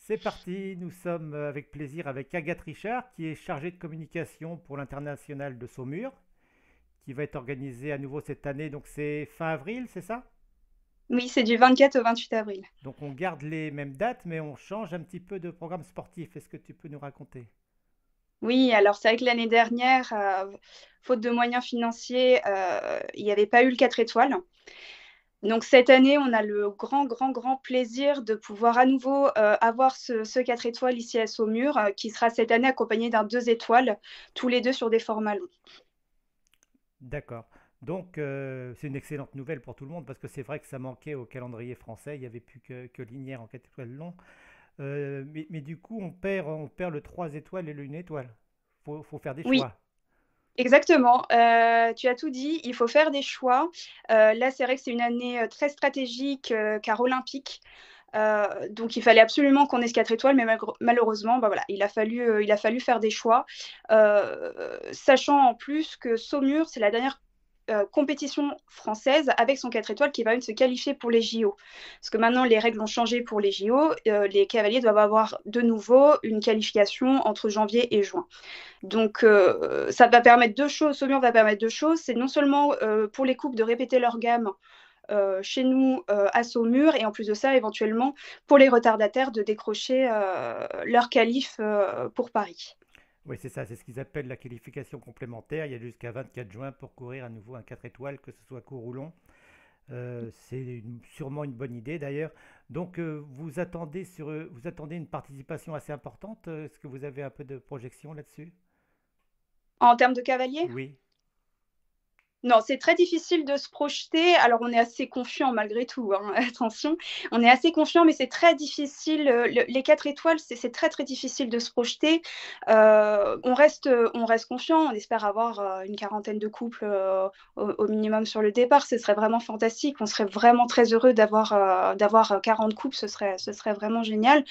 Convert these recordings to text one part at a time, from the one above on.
C'est parti, nous sommes avec plaisir avec Agathe Richard, qui est chargée de communication pour l'international de Saumur, qui va être organisé à nouveau cette année, donc c'est fin avril, c'est ça? Oui, c'est du 24 au 28 avril. Donc on garde les mêmes dates, mais on change un petit peu de programme sportif. Est-ce que tu peux nous raconter? Oui, alors c'est vrai que l'année dernière, faute de moyens financiers, il n'y avait pas eu le 4 étoiles. Donc cette année, on a le grand, grand, grand plaisir de pouvoir à nouveau avoir ce 4 étoiles ici à Saumur, qui sera cette année accompagné d'un 2 étoiles, tous les deux sur des formats longs. D'accord. Donc c'est une excellente nouvelle pour tout le monde parce que c'est vrai que ça manquait au calendrier français, il n'y avait plus que Linière en 4 étoiles long. Mais du coup, on perd le 3 étoiles et le 1 étoile. Faut faire des Oui, choix. exactement. Tu as tout dit. Il faut faire des choix. Là, c'est vrai que c'est une année très stratégique car olympique. Donc, il fallait absolument qu'on ait ce 4 étoiles, mais malheureusement, bah voilà, il a fallu faire des choix. Sachant en plus que Saumur, c'est la dernière compétition française avec son 4 étoiles qui va même se qualifier pour les JO. Parce que maintenant, les règles ont changé pour les JO. Les cavaliers doivent avoir de nouveau une qualification entre janvier et juin. Donc, ça va permettre deux choses. Saumur va permettre deux choses. C'est non seulement pour les couples de répéter leur gamme chez nous à Saumur, et en plus de ça, éventuellement, pour les retardataires de décrocher leur qualif pour Paris. Oui, c'est ça, c'est ce qu'ils appellent la qualification complémentaire. Il y a jusqu'à 24 juin pour courir à nouveau un 4 étoiles, que ce soit court ou long. Sûrement une bonne idée d'ailleurs. Donc vous attendez une participation assez importante. Est-ce que vous avez un peu de projection là-dessus? En termes de cavaliers, Oui. non, c'est très difficile de se projeter. Alors, on est assez confiant malgré tout, hein, attention. On est assez confiant, mais c'est très difficile. Les 4 étoiles, c'est très, très difficile de se projeter. On reste confiant. On espère avoir une quarantaine de couples au minimum sur le départ. Ce serait vraiment fantastique. On serait vraiment très heureux d'avoir 40 couples. Ce serait vraiment génial.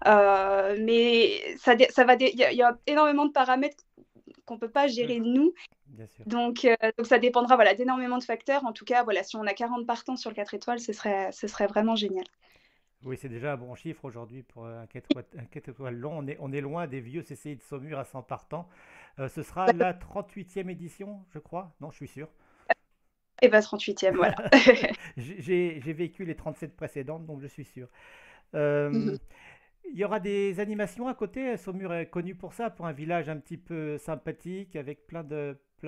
Mais il y a énormément de paramètres qu'on ne peut pas Oui, gérer nous. bien sûr. Donc ça dépendra voilà, d'énormément de facteurs. En tout cas, voilà, si on a 40 partants sur le 4 étoiles, ce serait vraiment génial. Oui, c'est déjà un bon chiffre aujourd'hui pour un 4 étoiles long. On est loin des vieux CCI de Saumur à 100 partants. Ce sera la 38e édition, je crois. Non, je suis sûr. Et bah 38e, voilà. J'ai vécu les 37 précédentes, donc je suis sûr. Euh, il y aura des animations à côté. Saumur est connu pour ça, pour un village un petit peu sympathique, avec plein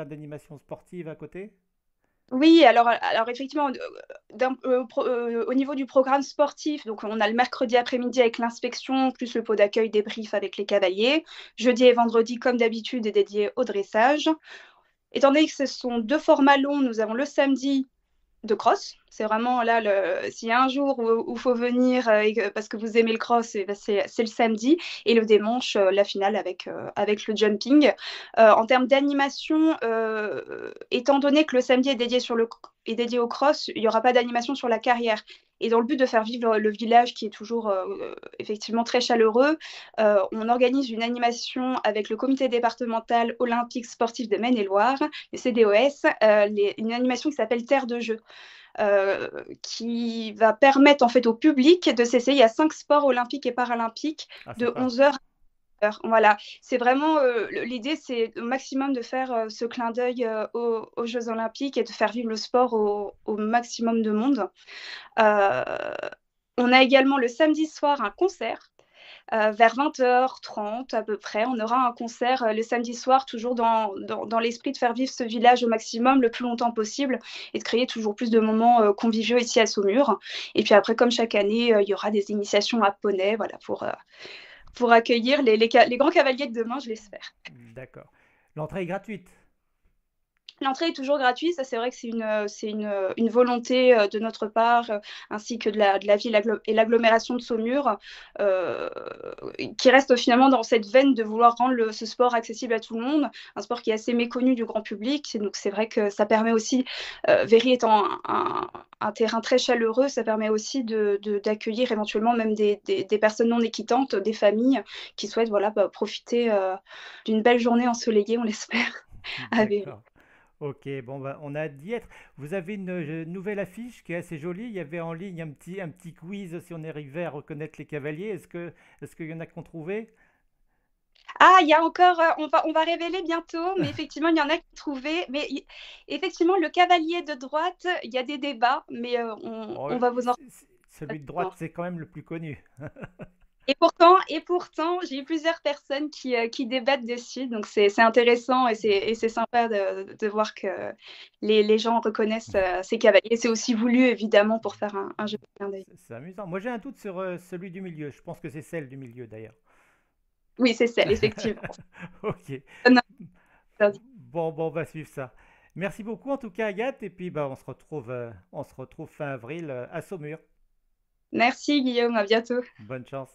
d'animations sportives à côté. Oui, alors effectivement, au niveau du programme sportif, donc on a le mercredi après-midi avec l'inspection, plus le pot d'accueil débrief avec les cavaliers. Jeudi et vendredi, comme d'habitude, est dédié au dressage. Étant donné que ce sont deux formats longs, nous avons le samedi de cross. C'est vraiment là, s'il y a un jour où il faut venir parce que vous aimez le cross, ben c'est le samedi. Et le dimanche, la finale avec le jumping. En termes d'animation, étant donné que le samedi est dédié au cross, il n'y aura pas d'animation sur la carrière. Et dans le but de faire vivre le village qui est toujours effectivement très chaleureux, on organise une animation avec le comité départemental olympique sportif de Maine-et-Loire, le CDOS, une animation qui s'appelle Terre de jeu, qui va permettre en fait au public de s'essayer à 5 sports olympiques et paralympiques Ah, de sympa. 11 heures à 1 heure. Voilà, c'est vraiment l'idée, c'est au maximum de faire ce clin d'œil aux Jeux olympiques et de faire vivre le sport au maximum de monde. Euh, on a également le samedi soir un concert vers 20h30 à peu près. On aura un concert le samedi soir, toujours dans l'esprit de faire vivre ce village au maximum, le plus longtemps possible, et de créer toujours plus de moments conviviaux ici à Saumur. Et puis après, comme chaque année, il y aura des initiations à poney, voilà, pour accueillir les grands cavaliers de demain, je l'espère. D'accord. L'entrée est gratuite. L'entrée est toujours gratuite, ça c'est vrai que une volonté de notre part, ainsi que de la ville et l'agglomération de Saumur, euh, qui reste finalement dans cette veine de vouloir rendre ce sport accessible à tout le monde, un sport qui est assez méconnu du grand public. Et donc c'est vrai que ça permet aussi, Véry étant un terrain très chaleureux, ça permet aussi d'accueillir éventuellement même des personnes non équitantes, des familles qui souhaitent voilà, bah, profiter d'une belle journée ensoleillée, on l'espère, à Véry. D'accord. Ok, bon, bah, on a hâte d'y être. Vous avez une nouvelle affiche qui est assez jolie. Il y avait en ligne un petit quiz si on arrivait à reconnaître les cavaliers. Est-ce qu'il y en a qui ont trouvé? Ah, il y a encore, on va révéler bientôt, mais effectivement, il y en a qui trouvé. Mais effectivement, le cavalier de droite, il y a des débats, mais Oh, on va vous en celui de droite, reparler. c'est quand même le plus connu. Et pourtant, j'ai eu plusieurs personnes qui débattent dessus, donc c'est intéressant et c'est sympa de voir que les gens reconnaissent ces cavaliers. C'est aussi voulu, évidemment, pour faire un jeu de clin d'œil. C'est amusant. Moi, j'ai un doute sur celui du milieu. Je pense que c'est celle du milieu d'ailleurs. Oui, c'est celle, effectivement. Ok. Non, Bon, on va suivre ça. Merci beaucoup en tout cas, Agathe. Et puis, bah, on se retrouve fin avril à Saumur. merci, Guillaume, à bientôt. Bonne chance.